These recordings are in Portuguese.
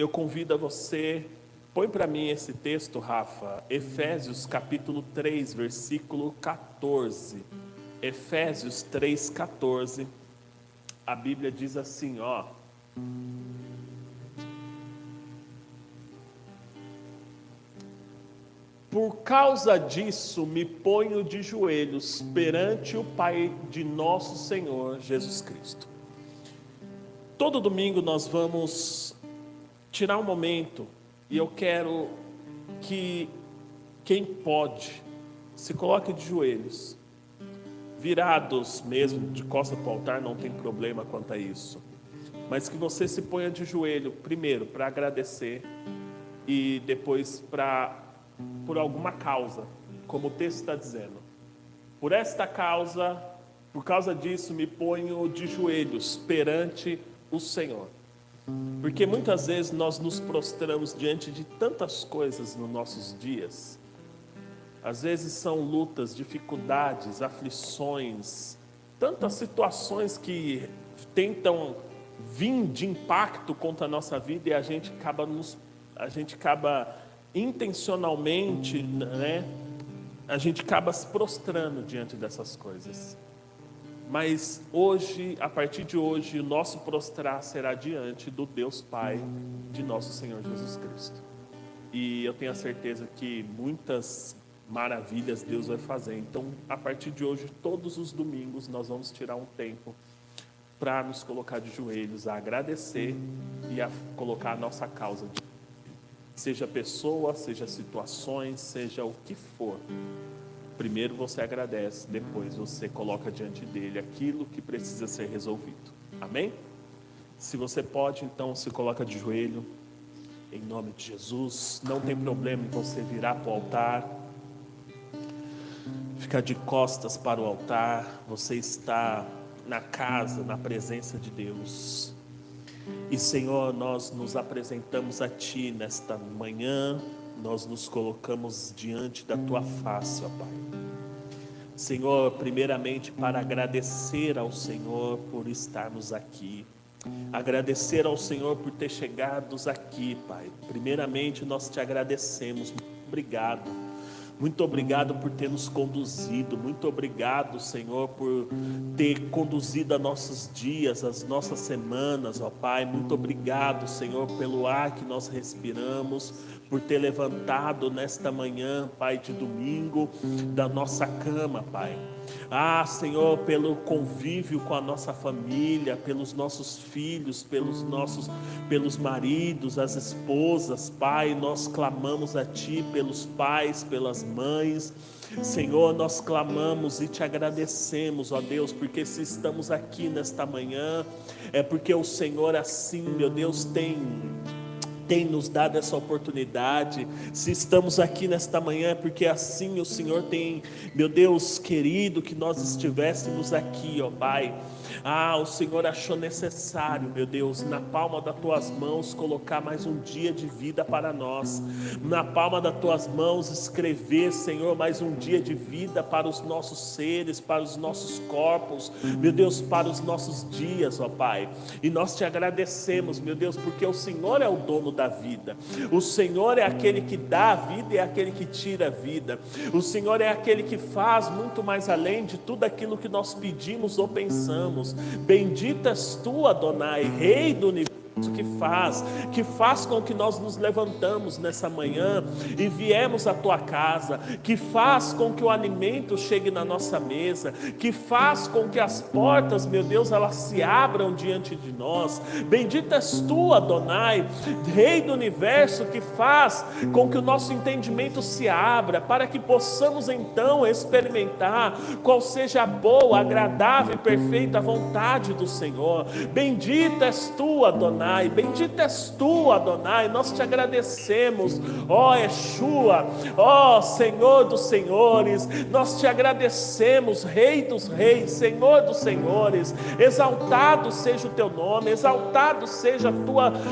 eu convido a você, põe para mim esse texto, Rafa, Efésios capítulo 3, versículo 14. Efésios 3, 14. A Bíblia diz assim, ó. Por causa disso, me ponho de joelhos perante o Pai de nosso Senhor Jesus Cristo. Todo domingo nós vamos tirar um momento e eu quero que quem pode se coloque de joelhos, virados mesmo, de costas para o altar, não tem problema quanto a isso. Mas que você se ponha de joelho, primeiro, para agradecer e depois por alguma causa, como o texto está dizendo. Por esta causa, por causa disso, me ponho de joelhos perante o Senhor. Porque muitas vezes nós nos prostramos diante de tantas coisas nos nossos dias. Às vezes são lutas, dificuldades, aflições, tantas situações que tentam vir de impacto contra a nossa vida e a gente acaba intencionalmente, né? A gente acaba se prostrando diante dessas coisas. Mas hoje, a partir de hoje, o nosso prostrar será diante do Deus Pai de nosso Senhor Jesus Cristo. E eu tenho a certeza que muitas maravilhas Deus vai fazer. Então, a partir de hoje, todos os domingos, nós vamos tirar um tempo para nos colocar de joelhos, a agradecer e a colocar a nossa causa. Seja pessoa, seja situações, seja o que for. Primeiro você agradece, depois você coloca diante dele aquilo que precisa ser resolvido. Amém? Se você pode, então se coloca de joelho, em nome de Jesus. Não tem problema em você virar para o altar, ficar de costas para o altar. Você está na casa, na presença de Deus. E Senhor, nós nos apresentamos a Ti nesta manhã, nós nos colocamos diante da Tua face, ó Pai. Senhor, primeiramente para agradecer ao Senhor por estarmos aqui, agradecer ao Senhor por ter chegado aqui, Pai. Primeiramente nós Te agradecemos, muito obrigado. Muito obrigado por ter nos conduzido, muito obrigado, Senhor, por ter conduzido a nossos dias, as nossas semanas, ó Pai. Muito obrigado, Senhor, pelo ar que nós respiramos, por ter levantado nesta manhã, Pai, de domingo, da nossa cama, Pai. Ah, Senhor, pelo convívio com a nossa família, pelos nossos filhos, pelos maridos, as esposas, Pai, nós clamamos a Ti, pelos pais, pelas mães. Senhor, nós clamamos e Te agradecemos, ó Deus, porque se estamos aqui nesta manhã, é porque o Senhor assim, meu Deus, tem nos dado essa oportunidade. Se estamos aqui nesta manhã é porque assim o Senhor tem, meu Deus querido, que nós estivéssemos aqui, ó Pai. Ah, o Senhor achou necessário, meu Deus, na palma das Tuas mãos colocar mais um dia de vida para nós. Na palma das Tuas mãos escrever, Senhor, mais um dia de vida para os nossos seres, para os nossos corpos, meu Deus, para os nossos dias, ó Pai. E nós Te agradecemos, meu Deus, porque o Senhor é o dono da vida. O Senhor é aquele que dá a vida e é aquele que tira a vida. O Senhor é aquele que faz muito mais além de tudo aquilo que nós pedimos ou pensamos. Bendito és Tu, Adonai, Rei do universo, que faz com que nós nos levantamos nessa manhã e viemos à Tua casa, que faz com que o alimento chegue na nossa mesa, que faz com que as portas, meu Deus, elas se abram diante de nós. Bendito és Tu, Adonai, Rei do universo, que faz com que o nosso entendimento se abra, para que possamos então experimentar qual seja a boa, agradável e perfeita vontade do Senhor. Bendito és Tu, Adonai, bendito és Tu, Adonai. Nós Te agradecemos, ó Yeshua, ó Senhor dos senhores. Nós Te agradecemos, Rei dos reis, Senhor dos senhores. Exaltado seja o Teu nome, exaltado seja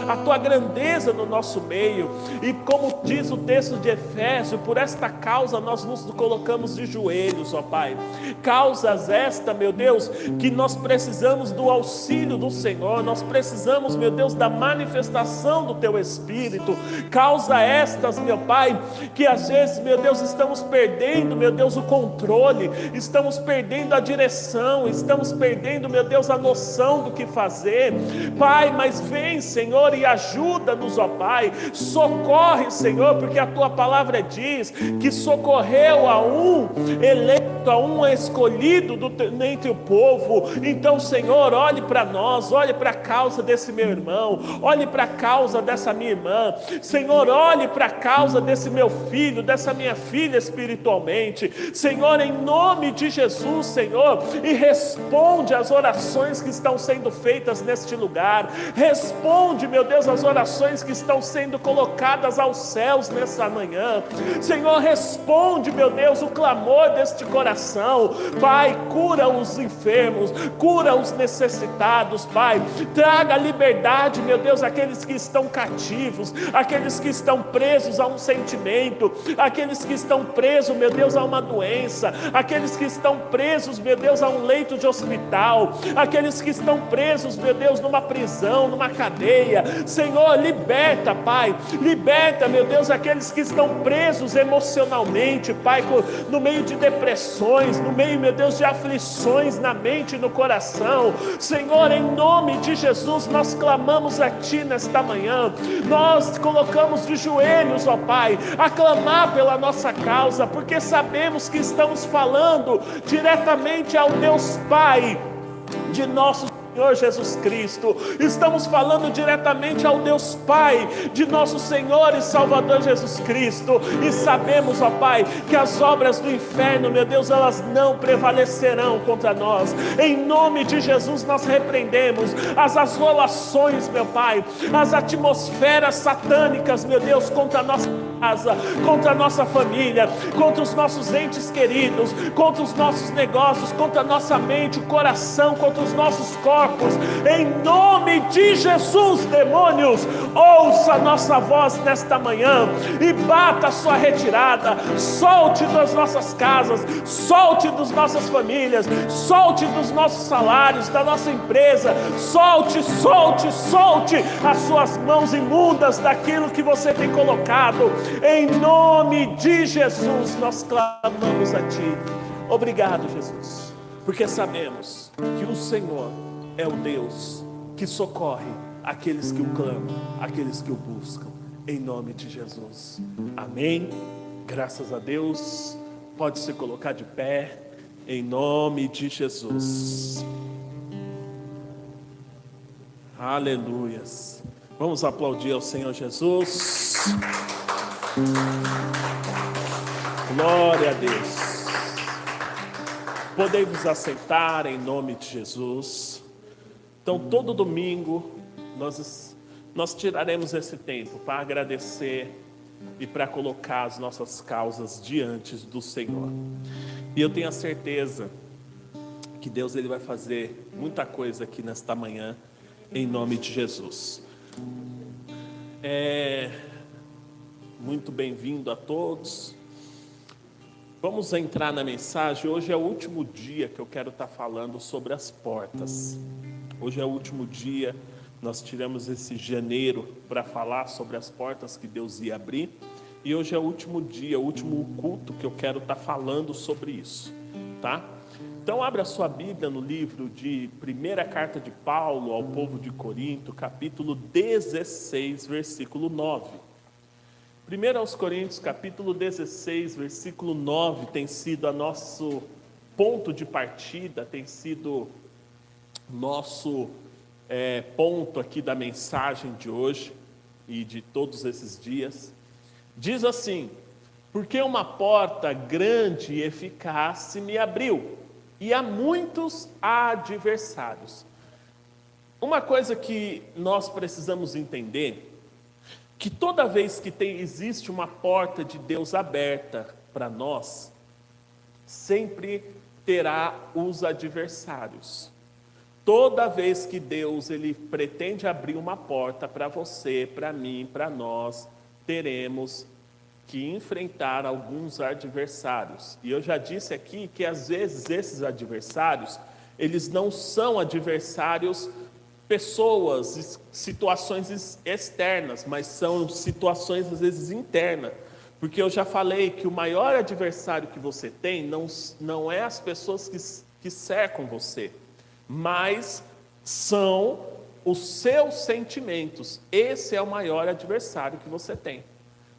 a tua grandeza no nosso meio. E como diz o texto de Efésios, por esta causa nós nos colocamos de joelhos, ó Pai. Causas esta, meu Deus, que nós precisamos do auxílio do Senhor. Nós precisamos, meu Deus, Deus, da manifestação do Teu Espírito. Causa estas, meu Pai, que às vezes, meu Deus, estamos perdendo, meu Deus, o controle, estamos perdendo a direção, estamos perdendo, meu Deus, a noção do que fazer. Pai, mas vem, Senhor, e ajuda-nos, ó Pai. Socorre, Senhor, porque a Tua palavra diz que socorreu a um eleito, a um escolhido entre o povo. Então, Senhor, olhe para nós, olhe para a causa desse meu irmão, olhe para a causa dessa minha irmã. Senhor, olhe para a causa desse meu filho, dessa minha filha espiritualmente. Senhor, em nome de Jesus, Senhor, e responde às orações que estão sendo feitas neste lugar. Responde, meu Deus, às orações que estão sendo colocadas aos céus nessa manhã. Senhor, responde, meu Deus, o clamor deste coração. Pai, cura os enfermos, cura os necessitados, Pai. Traga liberdade, meu Deus, àqueles que estão cativos, aqueles que estão presos a um sentimento, aqueles que estão presos, meu Deus, a uma doença, aqueles que estão presos, meu Deus, a um leito de hospital, aqueles que estão presos, meu Deus, numa prisão, numa cadeia. Senhor, liberta, Pai, liberta, meu Deus, aqueles que estão presos emocionalmente, Pai, no meio de depressões, no meio, meu Deus, de aflições na mente e no coração. Senhor, em nome de Jesus, nós clamamos a Ti nesta manhã, nós colocamos de joelhos, ó Pai, a clamar pela nossa causa, porque sabemos que estamos falando diretamente ao Deus Pai de nosso Senhor Jesus Cristo. Estamos falando diretamente ao Deus Pai de nosso Senhor e Salvador Jesus Cristo, e sabemos, ó Pai, que as obras do inferno, meu Deus, elas não prevalecerão contra nós. Em nome de Jesus nós repreendemos as assolações, meu Pai, as atmosferas satânicas, meu Deus, contra a nossa casa, contra a nossa família, contra os nossos entes queridos, contra os nossos negócios, contra a nossa mente, o coração, contra os nossos corpos. Em nome de Jesus, demônios, ouça a nossa voz nesta manhã e bata a sua retirada. Solte das nossas casas, solte das nossas famílias, solte dos nossos salários, da nossa empresa. Solte, solte, solte as suas mãos imundas daquilo que você tem colocado. Em nome de Jesus nós clamamos a Ti. Obrigado, Jesus, porque sabemos que o Senhor é o Deus que socorre aqueles que o clamam, aqueles que o buscam. Em nome de Jesus, amém. Graças a Deus. Pode se colocar de pé, em nome de Jesus. Aleluias. Vamos aplaudir ao Senhor Jesus. Glória a Deus. Podemos assentar em nome de Jesus. Então, todo domingo nós tiraremos esse tempo para agradecer e para colocar as nossas causas diante do Senhor. E eu tenho a certeza que Deus ele vai fazer muita coisa aqui nesta manhã, em nome de Jesus. Muito bem-vindo a todos. Vamos entrar na mensagem. Hoje é o último dia que eu quero estar falando sobre as portas. Hoje é o último dia, nós tiramos esse janeiro para falar sobre as portas que Deus ia abrir. E hoje é o último dia, o último culto que eu quero estar falando sobre isso, tá? Então abra a sua Bíblia no livro de Primeira Carta de Paulo ao povo de Corinto, capítulo 16, versículo 9. 1 aos Coríntios, capítulo 16, versículo 9, tem sido a nosso ponto de partida, tem sido nosso ponto aqui da mensagem de hoje e de todos esses dias. Diz assim: porque uma porta grande e eficaz se me abriu, e há muitos adversários. Uma coisa que nós precisamos entender, que toda vez que existe uma porta de Deus aberta para nós, sempre terá os adversários. Toda vez que Deus ele pretende abrir uma porta para você, para mim, para nós, teremos que enfrentar alguns adversários. E eu já disse aqui que às vezes esses adversários, eles não são adversários pessoas, situações externas, mas são situações às vezes internas. Porque eu já falei que o maior adversário que você tem não é as pessoas que cercam você, mas são os seus sentimentos. Esse é o maior adversário que você tem.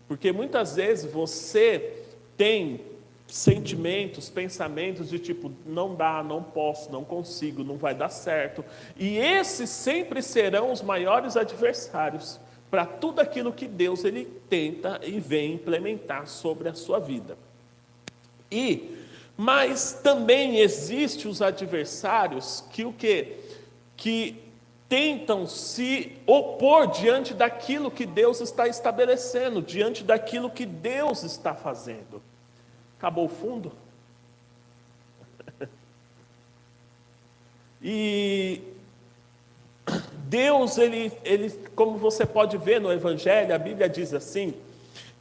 Porque muitas vezes você tem sentimentos, pensamentos de tipo, não dá, não posso, não consigo, não vai dar certo. E esses sempre serão os maiores adversários para tudo aquilo que Deus ele tenta e vem implementar sobre a sua vida. Mas também existem os adversários que o quê? Que tentam se opor diante daquilo que Deus está estabelecendo, diante daquilo que Deus está fazendo. Acabou o fundo? E Deus, ele, como você pode ver no Evangelho, a Bíblia diz assim,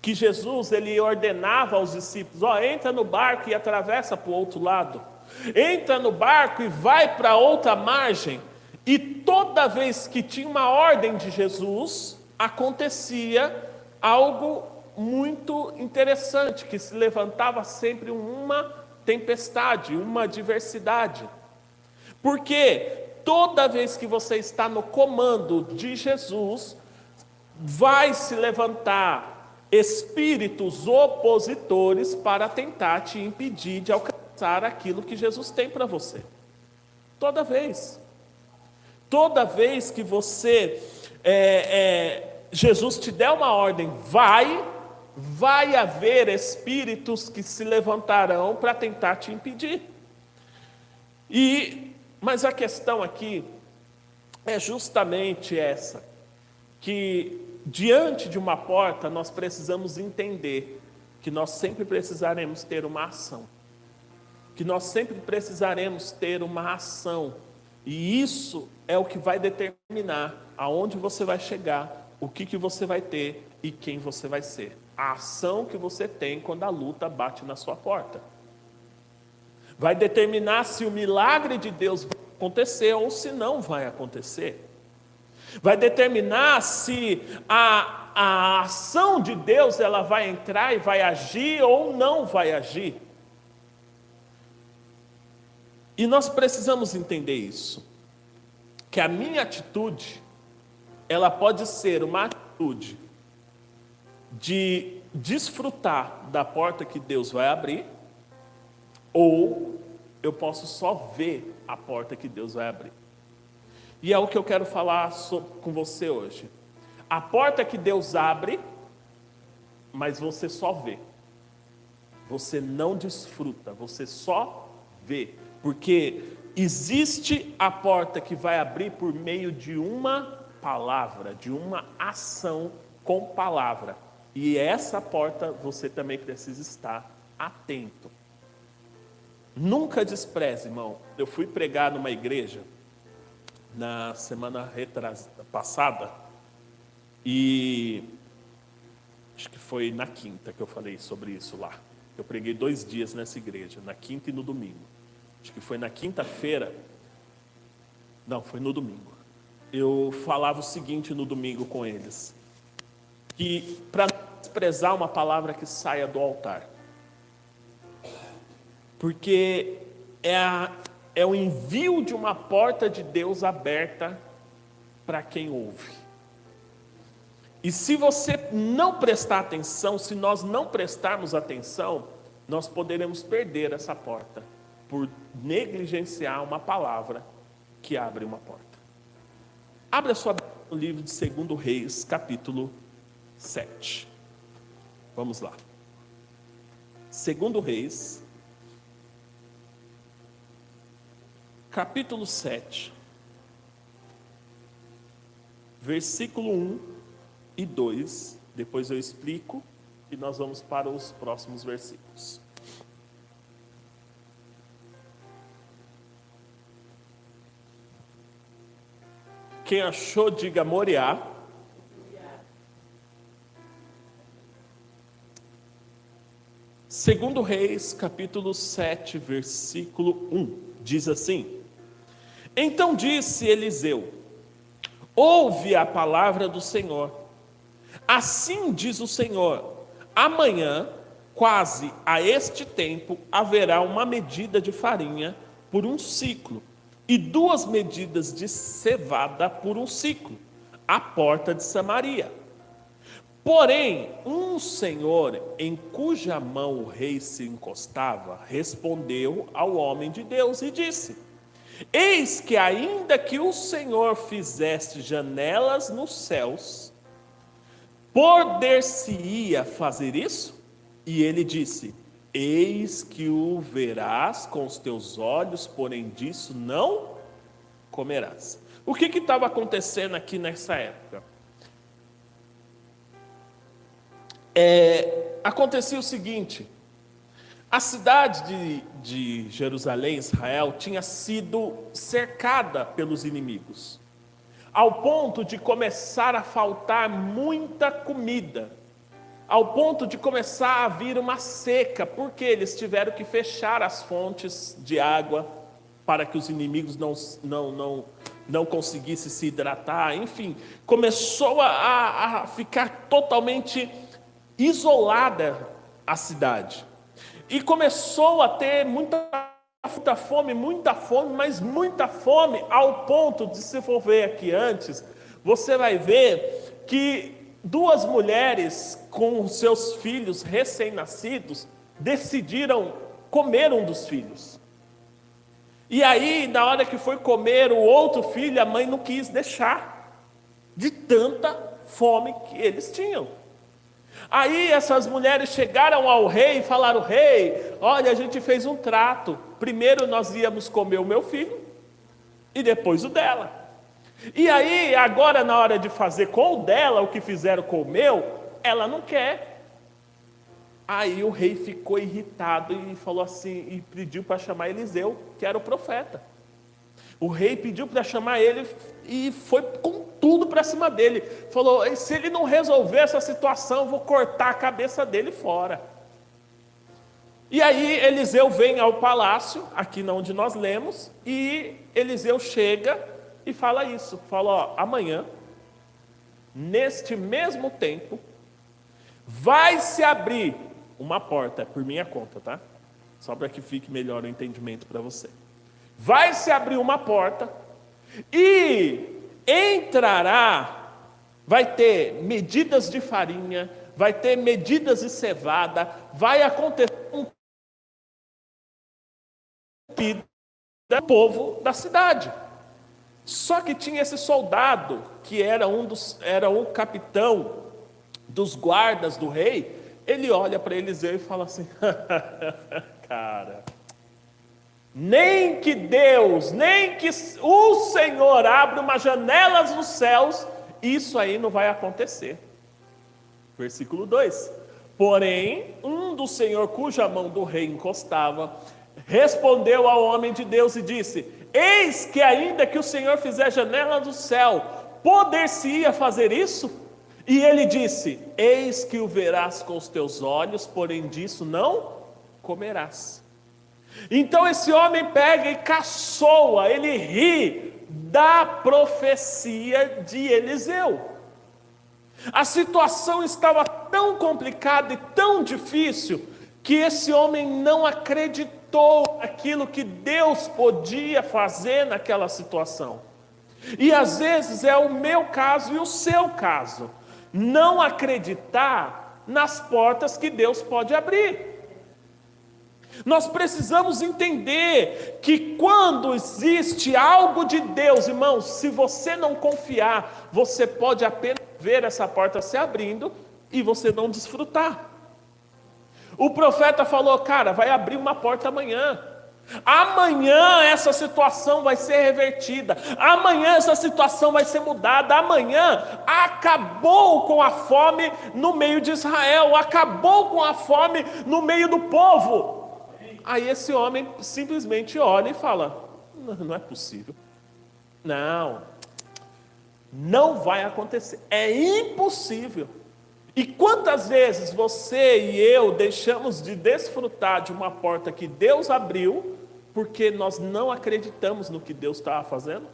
que Jesus, ele ordenava aos discípulos, entra no barco e atravessa para o outro lado. Entra no barco e vai para outra margem. E toda vez que tinha uma ordem de Jesus, acontecia algo muito interessante, que se levantava sempre uma tempestade, uma adversidade. Porque toda vez que você está no comando de Jesus, vai se levantar espíritos opositores para tentar te impedir de alcançar aquilo que Jesus tem para você. Toda vez. Toda vez que você, Jesus te der uma ordem, vai haver espíritos que se levantarão para tentar te impedir. Mas a questão aqui é justamente essa, que diante de uma porta nós precisamos entender que nós sempre precisaremos ter uma ação, que nós sempre precisaremos ter uma ação, e isso é o que vai determinar aonde você vai chegar, o que você vai ter e quem você vai ser. A ação que você tem quando a luta bate na sua porta vai determinar se o milagre de Deus vai acontecer ou se não vai acontecer. Vai determinar se a ação de Deus ela vai entrar e vai agir ou não vai agir. E nós precisamos entender isso, que a minha atitude, ela pode ser uma atitude de desfrutar da porta que Deus vai abrir, ou eu posso só ver a porta que Deus vai abrir. E é o que eu quero falar com você hoje. A porta que Deus abre, mas você só vê. Você não desfruta, você só vê. Porque existe a porta que vai abrir por meio de uma palavra, de uma ação com palavra. E essa porta você também precisa estar atento. Nunca despreze, irmão. Eu fui pregar numa igreja na semana passada e acho que foi na quinta que eu falei sobre isso lá. Eu preguei 2 dias nessa igreja, na quinta e no domingo. Acho que foi na quinta-feira. Não, foi no domingo. Eu falava o seguinte no domingo com eles, que para não desprezar uma palavra que saia do altar, porque é o envio de uma porta de Deus aberta para quem ouve. E se você não prestar atenção, se nós não prestarmos atenção, nós poderemos perder essa porta por negligenciar uma palavra que abre uma porta. Abra sua Bíblia no livro de 2 Reis, capítulo 7. Vamos lá. 2 Reis, capítulo 7, versículo 1 e 2. Depois eu explico e nós vamos para os próximos versículos. Quem achou, diga Moriá. Segundo Reis, capítulo 7, versículo 1, diz assim: Então disse Eliseu: ouve a palavra do Senhor. Assim diz o Senhor: amanhã, quase a este tempo, haverá uma medida de farinha por um ciclo, e 2 medidas de cevada por um ciclo, à porta de Samaria. Porém, um senhor em cuja mão o rei se encostava, respondeu ao homem de Deus e disse: eis que ainda que o Senhor fizesse janelas nos céus, poder-se-ia fazer isso? E ele disse: eis que o verás com os teus olhos, porém disso não comerás. O que estava acontecendo aqui nessa época? Acontecia o seguinte: a cidade de Jerusalém, Israel, tinha sido cercada pelos inimigos, ao ponto de começar a faltar muita comida, ao ponto de começar a vir uma seca, porque eles tiveram que fechar as fontes de água para que os inimigos não conseguissem se hidratar. Enfim, começou a ficar totalmente isolada a cidade. E começou a ter muita fome, mas muita fome, ao ponto de, se for ver aqui antes, você vai ver que 2 mulheres com os seus filhos recém-nascidos decidiram comer um dos filhos. E aí, na hora que foi comer o outro filho, a mãe não quis deixar, de tanta fome que eles tinham. Aí essas mulheres chegaram ao rei e falaram: rei, olha, a gente fez um trato. Primeiro nós íamos comer o meu filho e depois o dela. E aí, agora na hora de fazer com o dela, o que fizeram com o meu, ela não quer. Aí o rei ficou irritado e falou assim, e pediu para chamar Eliseu, que era o profeta. O rei pediu para chamar ele e foi com tudo para cima dele. Falou: se ele não resolver essa situação, eu vou cortar a cabeça dele fora. E aí Eliseu vem ao palácio, aqui onde nós lemos, e Eliseu chega e fala isso. Fala: ó, amanhã, neste mesmo tempo, vai se abrir uma porta, por minha conta, tá? Só para que fique melhor o entendimento para você. Vai se abrir uma porta e entrará, vai ter medidas de farinha, vai ter medidas de cevada, vai acontecer um pedido do povo da cidade. Só que tinha esse soldado, que era um capitão dos guardas do rei. Ele olha para Eliseu e fala assim: cara, nem que Deus, nem que o Senhor abra umas janelas nos céus, isso aí não vai acontecer. Versículo 2: porém, um do Senhor cuja mão do rei encostava, respondeu ao homem de Deus e disse: eis que ainda que o Senhor fizer janela do céu, poder-se-ia fazer isso? E ele disse: eis que o verás com os teus olhos, porém disso não comerás. Então esse homem pega e caçoa, ele ri da profecia de Eliseu. A situação estava tão complicada e tão difícil, que esse homem não acreditou naquilo que Deus podia fazer naquela situação. E às vezes é o meu caso e o seu caso, não acreditar nas portas que Deus pode abrir. Nós precisamos entender que quando existe algo de Deus, irmãos, se você não confiar, você pode apenas ver essa porta se abrindo e você não desfrutar. O profeta falou: cara, vai abrir uma porta amanhã. Amanhã essa situação vai ser revertida. Amanhã essa situação vai ser mudada. Amanhã acabou com a fome no meio de Israel. Acabou com a fome no meio do povo. Aí esse homem simplesmente olha e fala: não é possível. Não vai acontecer. É impossível. E quantas vezes você e eu deixamos de desfrutar de uma porta que Deus abriu, porque nós não acreditamos no que Deus estava fazendo?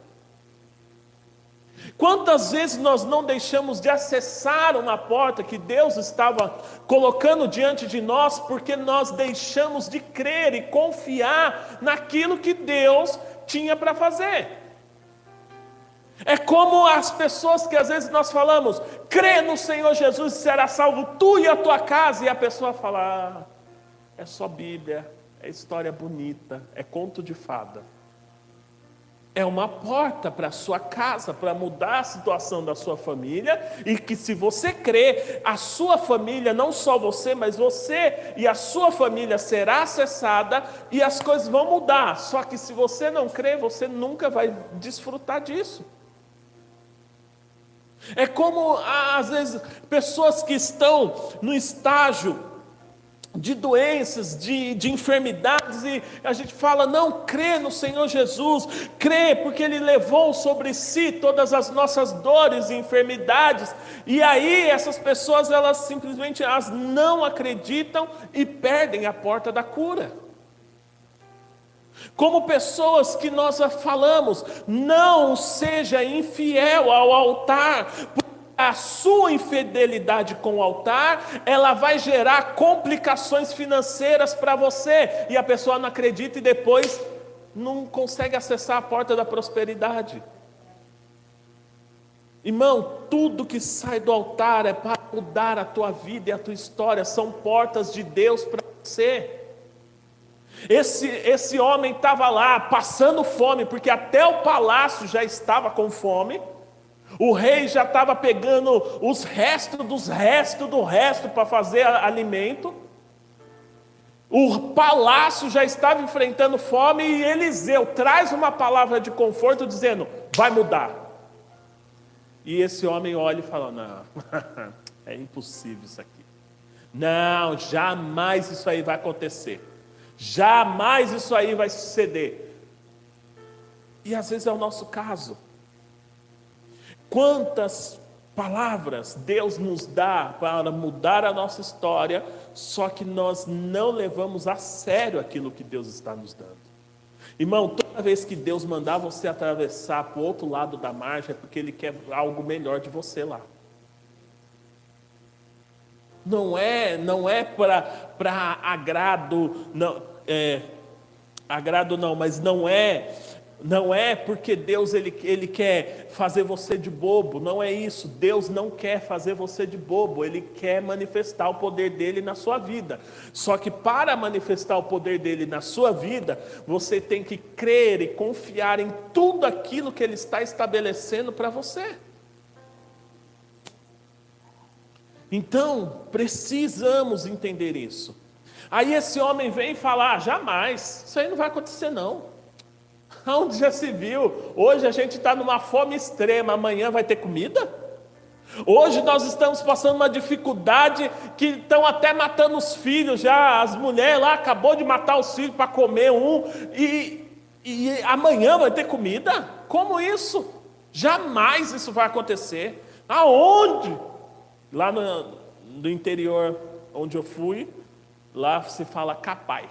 Quantas vezes nós não deixamos de acessar uma porta que Deus estava colocando diante de nós, porque nós deixamos de crer e confiar naquilo que Deus tinha para fazer. É como as pessoas que às vezes nós falamos, crê no Senhor Jesus e será salvo tu e a tua casa, e a pessoa fala, é só Bíblia, é história bonita, é conto de fada. É uma porta para a sua casa, para mudar a situação da sua família, e que se você crê, a sua família, não só você, mas você e a sua família será acessada e as coisas vão mudar. Só que se você não crê, você nunca vai desfrutar disso. É como, às vezes, pessoas que estão no estágio de doenças, de enfermidades, e a gente fala, não, crê no Senhor Jesus, crê porque Ele levou sobre si todas as nossas dores e enfermidades, e aí essas pessoas, elas simplesmente não acreditam e perdem a porta da cura. Como pessoas que nós falamos, não seja infiel ao altar, porque a sua infidelidade com o altar, ela vai gerar complicações financeiras para você, e a pessoa não acredita e depois não consegue acessar a porta da prosperidade. Irmão, tudo que sai do altar é para mudar a tua vida e a tua história, são portas de Deus para você. Esse homem estava lá passando fome, porque até o palácio já estava com fome. O rei já estava pegando os restos dos restos do resto para fazer alimento. O palácio já estava enfrentando fome e Eliseu traz uma palavra de conforto dizendo, vai mudar. E esse homem olha e fala, não, é impossível isso aqui. Não, jamais isso aí vai acontecer. Jamais isso aí vai suceder. E às vezes é o nosso caso. Quantas palavras Deus nos dá para mudar a nossa história, só que nós não levamos a sério aquilo que Deus está nos dando. Irmão, toda vez que Deus mandar você atravessar para o outro lado da margem, é porque Ele quer algo melhor de você lá. Não é para agrado, mas não é porque Deus ele quer fazer você de bobo, não é isso. Deus não quer fazer você de bobo, Ele quer manifestar o poder dEle na sua vida. Só que para manifestar o poder dEle na sua vida, você tem que crer e confiar em tudo aquilo que Ele está estabelecendo para você. Então, precisamos entender isso. Aí esse homem vem e fala, jamais, isso aí não vai acontecer não. Onde já se viu? Hoje a gente está numa fome extrema, amanhã vai ter comida? Hoje nós estamos passando uma dificuldade que estão até matando os filhos já, as mulheres lá acabou de matar os filhos para comer e amanhã vai ter comida? Como isso? Jamais isso vai acontecer. Aonde? Lá no interior onde eu fui, lá se fala capai.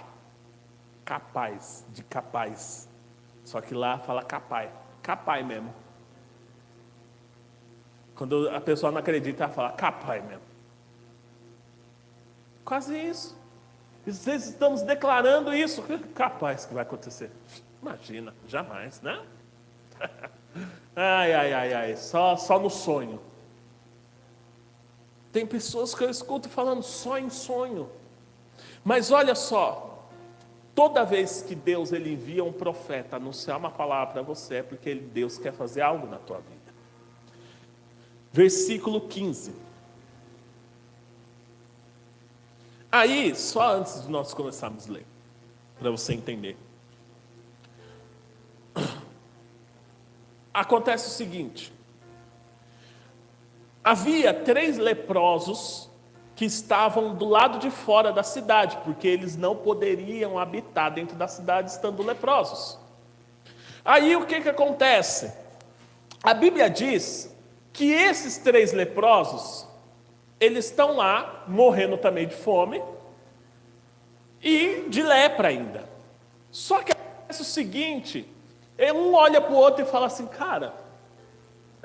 Capaz, de capaz. Só que lá fala capai. Capai mesmo. Quando a pessoa não acredita, ela fala capai mesmo. Quase isso. Vocês estamos declarando isso. Capaz que vai acontecer. Imagina, jamais, né? Ai. Só no sonho. Tem pessoas que eu escuto falando só em sonho. Mas olha só, toda vez que Deus ele envia um profeta anunciar uma palavra para você, é porque Deus quer fazer algo na tua vida. Versículo 15. Aí, só antes de nós começarmos a ler, para você entender. Acontece o seguinte. Havia 3 leprosos que estavam do lado de fora da cidade, porque eles não poderiam habitar dentro da cidade estando leprosos. Aí o que acontece? A Bíblia diz que esses 3 leprosos, eles estão lá, morrendo também de fome, e de lepra ainda. Só que acontece o seguinte, um olha para o outro e fala assim, cara,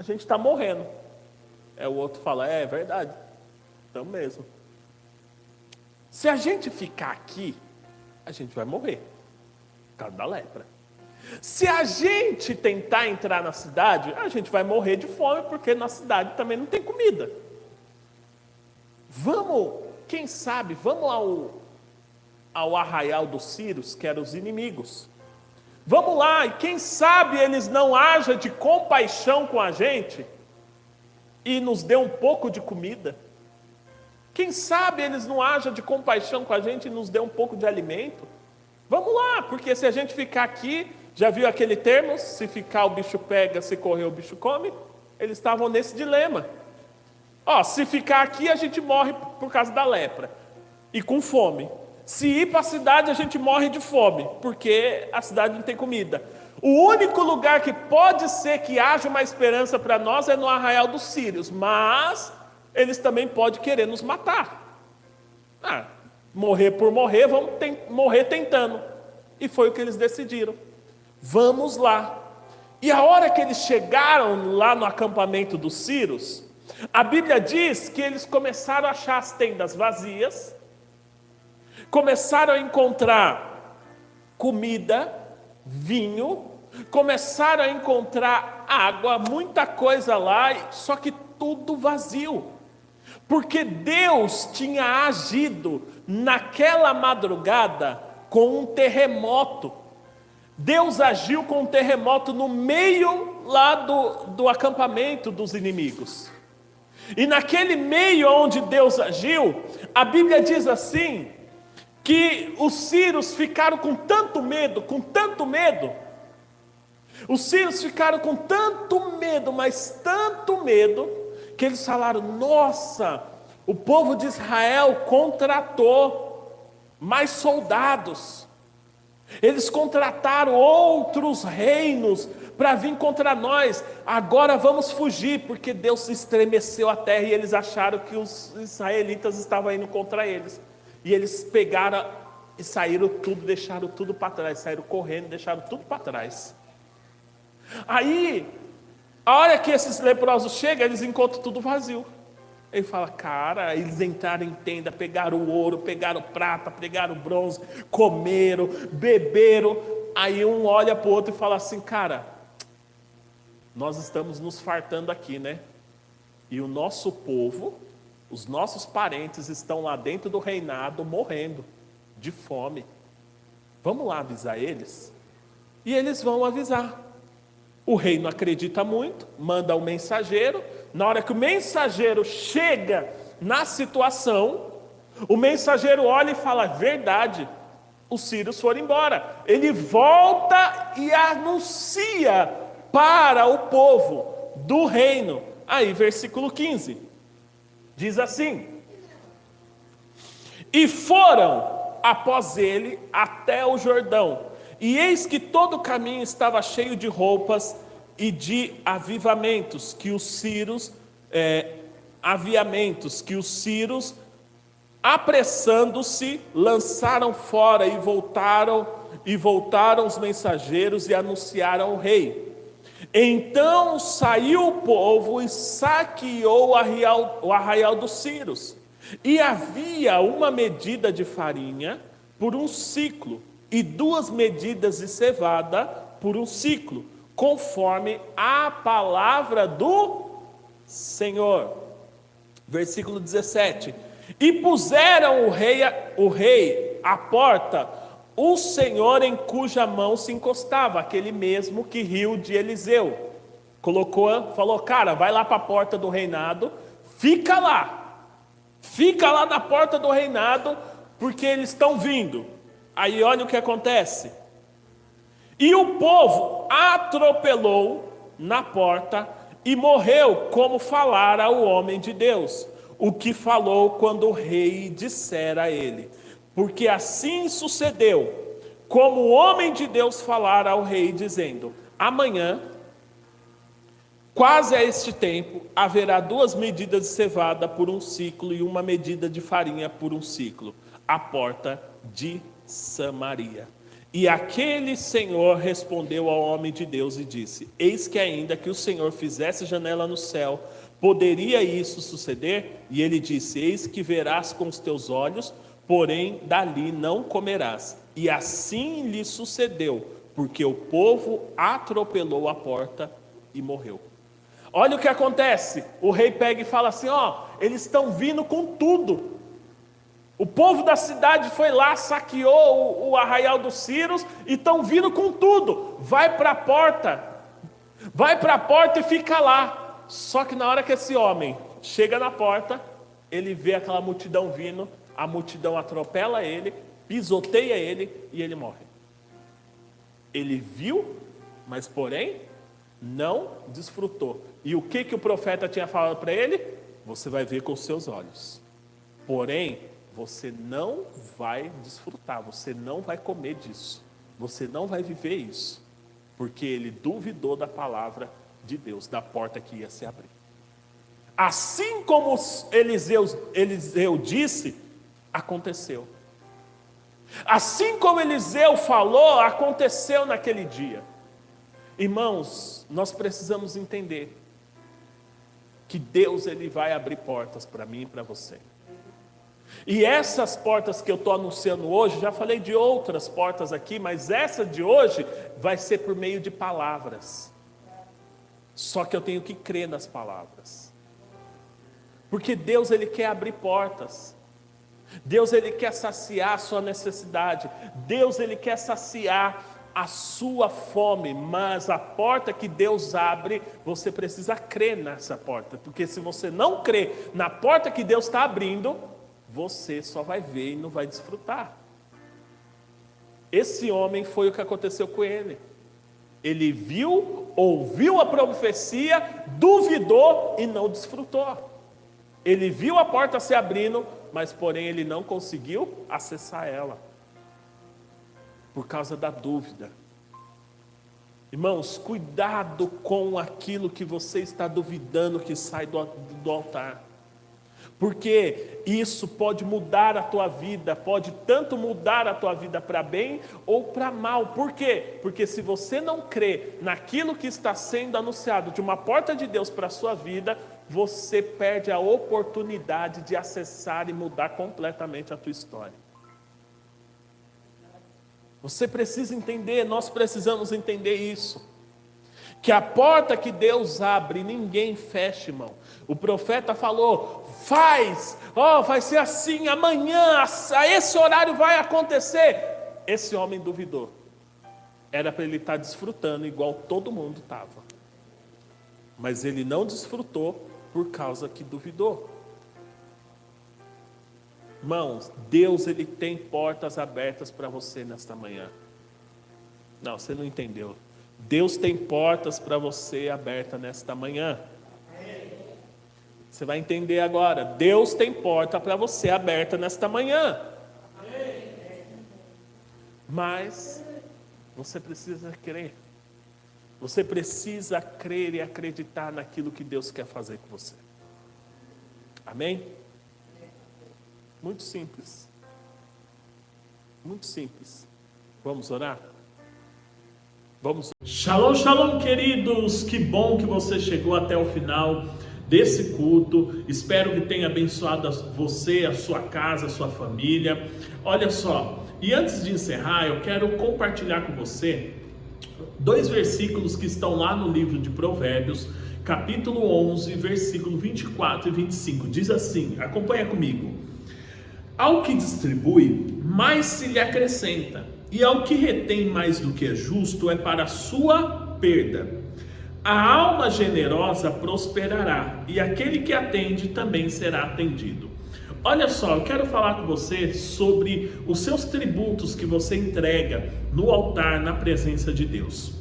a gente está morrendo. O outro fala, é verdade, então mesmo. Se a gente ficar aqui, a gente vai morrer, por causa da lepra. Se a gente tentar entrar na cidade, a gente vai morrer de fome, porque na cidade também não tem comida. Vamos, quem sabe, vamos ao arraial dos Círios, que eram os inimigos. Vamos lá, e quem sabe eles não hajam de compaixão com a gente e nos dê um pouco de comida. Quem sabe eles não hajam de compaixão com a gente e nos dê um pouco de alimento. Vamos lá, porque se a gente ficar aqui, já viu aquele termo? Se ficar o bicho pega, se correr o bicho come. Eles estavam nesse dilema. Se ficar aqui a gente morre por causa da lepra e com fome. Se ir para a cidade a gente morre de fome, porque a cidade não tem comida. O único lugar que pode ser que haja uma esperança para nós é no arraial dos Círios, mas eles também podem querer nos matar. Morrer por morrer, vamos morrer tentando. E foi o que eles decidiram. Vamos lá. E a hora que eles chegaram lá no acampamento dos Círios, a Bíblia diz que eles começaram a achar as tendas vazias, começaram a encontrar comida, vinho, começaram a encontrar água, muita coisa lá, só que tudo vazio. Porque Deus tinha agido naquela madrugada com um terremoto. Deus agiu com um terremoto no meio lá do acampamento dos inimigos. E naquele meio onde Deus agiu, a Bíblia diz assim, que os sírios ficaram com tanto medo, os sírios ficaram com tanto medo, mas tanto medo, que eles falaram, nossa, o povo de Israel contratou mais soldados, eles contrataram outros reinos para vir contra nós, agora vamos fugir, porque Deus estremeceu a terra e eles acharam que os israelitas estavam indo contra eles. E eles pegaram e saíram tudo, deixaram tudo para trás, saíram correndo, deixaram tudo para trás. Aí, a hora que esses leprosos chegam, eles encontram tudo vazio. Ele fala, cara, eles entraram em tenda, pegaram o ouro, pegaram prata, pegaram bronze, comeram, beberam. Aí um olha para o outro e fala assim, cara, nós estamos nos fartando aqui, né? E o nosso povo, os nossos parentes estão lá dentro do reinado morrendo de fome. Vamos lá avisar eles? E eles vão avisar. O rei não acredita muito, manda um mensageiro. Na hora que o mensageiro chega na situação, o mensageiro olha e fala, verdade, os sírios foram embora. Ele volta e anuncia para o povo do reino. Aí, versículo 15. Diz assim, e foram após ele até o Jordão, e eis que todo o caminho estava cheio de roupas e de aviamentos que os sírios, apressando-se, lançaram fora e voltaram os mensageiros e anunciaram ao rei. Então saiu o povo e saqueou o arraial dos Círios. E havia uma medida de farinha por um ciclo, e 2 medidas de cevada por um ciclo, conforme a palavra do Senhor. Versículo 17. E puseram o rei à porta, o Senhor em cuja mão se encostava, aquele mesmo que riu de Eliseu. Falou, cara, vai lá para a porta do reinado, fica lá na porta do reinado, porque eles estão vindo. Aí olha o que acontece. E o povo atropelou na porta e morreu, como falara o homem de Deus, o que falou quando o rei dissera a ele. Porque assim sucedeu, como o homem de Deus falara ao rei, dizendo, amanhã, quase a este tempo, haverá 2 medidas de cevada por um ciclo e 1 medida de farinha por um ciclo, à porta de Samaria. E aquele senhor respondeu ao homem de Deus e disse: eis que ainda que o Senhor fizesse janela no céu, poderia isso suceder? E ele disse: eis que verás com os teus olhos, porém dali não comerás. E assim lhe sucedeu, porque o povo atropelou a porta e morreu. Olha o que acontece. O rei pega e fala assim: eles estão vindo com tudo. O povo da cidade foi lá, saqueou o arraial dos Círios e estão vindo com tudo. Vai para a porta e fica lá. Só que na hora que esse homem chega na porta, ele vê aquela multidão vindo, a multidão atropela ele, pisoteia ele e ele morre. Ele viu, mas porém não desfrutou. E o que o profeta tinha falado para ele? Você vai ver com os seus olhos. Porém, você não vai desfrutar, você não vai comer disso, você não vai viver isso, porque ele duvidou da palavra de Deus, da porta que ia se abrir. Assim como Eliseu disse, aconteceu. Assim como Eliseu falou, aconteceu naquele dia. Irmãos, nós precisamos entender que Deus ele vai abrir portas para mim e para você. E essas portas que eu estou anunciando hoje, já falei de outras portas aqui, mas essa de hoje vai ser por meio de palavras. Só que eu tenho que crer nas palavras. Porque Deus ele quer abrir portas. Deus ele quer saciar a sua necessidade. Deus ele quer saciar a sua fome. Mas a porta que Deus abre, você precisa crer nessa porta. Porque se você não crer na porta que Deus está abrindo, você só vai ver e não vai desfrutar. Esse homem foi o que aconteceu com ele. Ele viu, ouviu a profecia, duvidou e não desfrutou. Ele viu a porta se abrindo, mas porém ele não conseguiu acessar ela. Por causa da dúvida. Irmãos, cuidado com aquilo que você está duvidando que sai do altar. Porque isso pode mudar a tua vida, pode tanto mudar a tua vida para bem ou para mal. Por quê? Porque se você não crê naquilo que está sendo anunciado de uma porta de Deus para a sua vida, você perde a oportunidade de acessar e mudar completamente a tua história. Você precisa entender, nós precisamos entender isso. Que a porta que Deus abre, ninguém fecha, irmão. O profeta falou, vai ser assim, amanhã, a esse horário vai acontecer. Esse homem duvidou. Era para ele estar desfrutando igual todo mundo estava. Mas ele não desfrutou por causa que duvidou. Irmãos, Deus ele tem portas abertas para você nesta manhã. Não, você não entendeu. Deus tem portas para você abertas nesta manhã. Você vai entender agora. Deus tem porta para você aberta nesta manhã. Mas você precisa crer. Você precisa crer e acreditar naquilo que Deus quer fazer com você. Amém? Muito simples. Muito simples. Vamos orar? Vamos. Shalom, shalom, queridos. Que bom que você chegou até o final desse culto. Espero que tenha abençoado você, a sua casa, a sua família. Olha só, e antes de encerrar, eu quero compartilhar com você 2 versículos que estão lá no livro de Provérbios, capítulo 11, versículo 24 e 25. Diz assim, acompanha comigo. Ao que distribui, mais se lhe acrescenta, e ao que retém mais do que é justo, é para a sua perda. A alma generosa prosperará, e aquele que atende também será atendido. Olha só, eu quero falar com você sobre os seus tributos que você entrega no altar, na presença de Deus.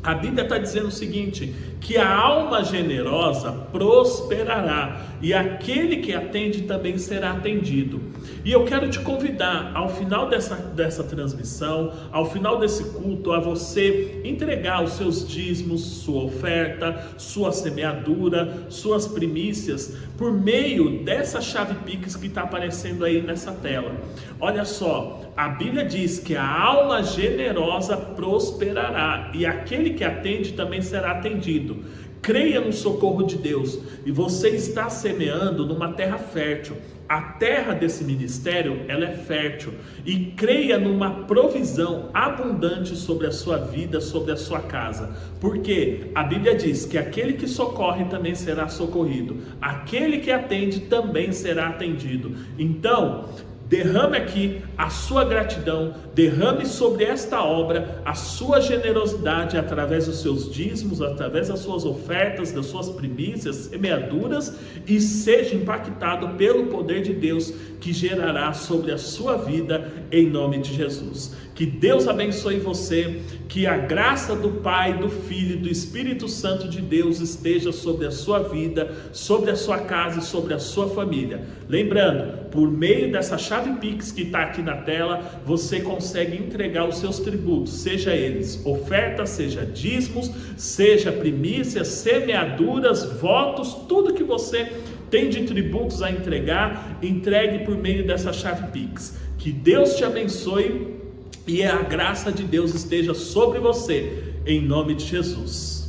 A Bíblia está dizendo o seguinte, que a alma generosa prosperará e aquele que atende também será atendido. E eu quero te convidar ao final dessa transmissão, ao final desse culto, a você entregar os seus dízimos, sua oferta, sua semeadura, suas primícias, por meio dessa chave Pix que está aparecendo aí nessa tela. Olha só, a Bíblia diz que a alma generosa prosperará e aquele que atende também será atendido. Creia no socorro de Deus e você está semeando numa terra fértil. A terra desse ministério, ela é fértil, e creia numa provisão abundante sobre a sua vida, sobre a sua casa, porque a Bíblia diz que aquele que socorre também será socorrido, aquele que atende também será atendido. Então, derrame aqui a sua gratidão, derrame sobre esta obra a sua generosidade através dos seus dízimos, através das suas ofertas, das suas primícias, semeaduras, e seja impactado pelo poder de Deus que gerará sobre a sua vida em nome de Jesus. Que Deus abençoe você, que a graça do Pai, do Filho e do Espírito Santo de Deus esteja sobre a sua vida, sobre a sua casa e sobre a sua família. Lembrando, por meio dessa chave Pix que está aqui na tela, você consegue entregar os seus tributos, seja eles ofertas, seja dízimos, seja primícias, semeaduras, votos, tudo que você tem de tributos a entregar, entregue por meio dessa chave Pix. Que Deus te abençoe e a graça de Deus esteja sobre você, em nome de Jesus.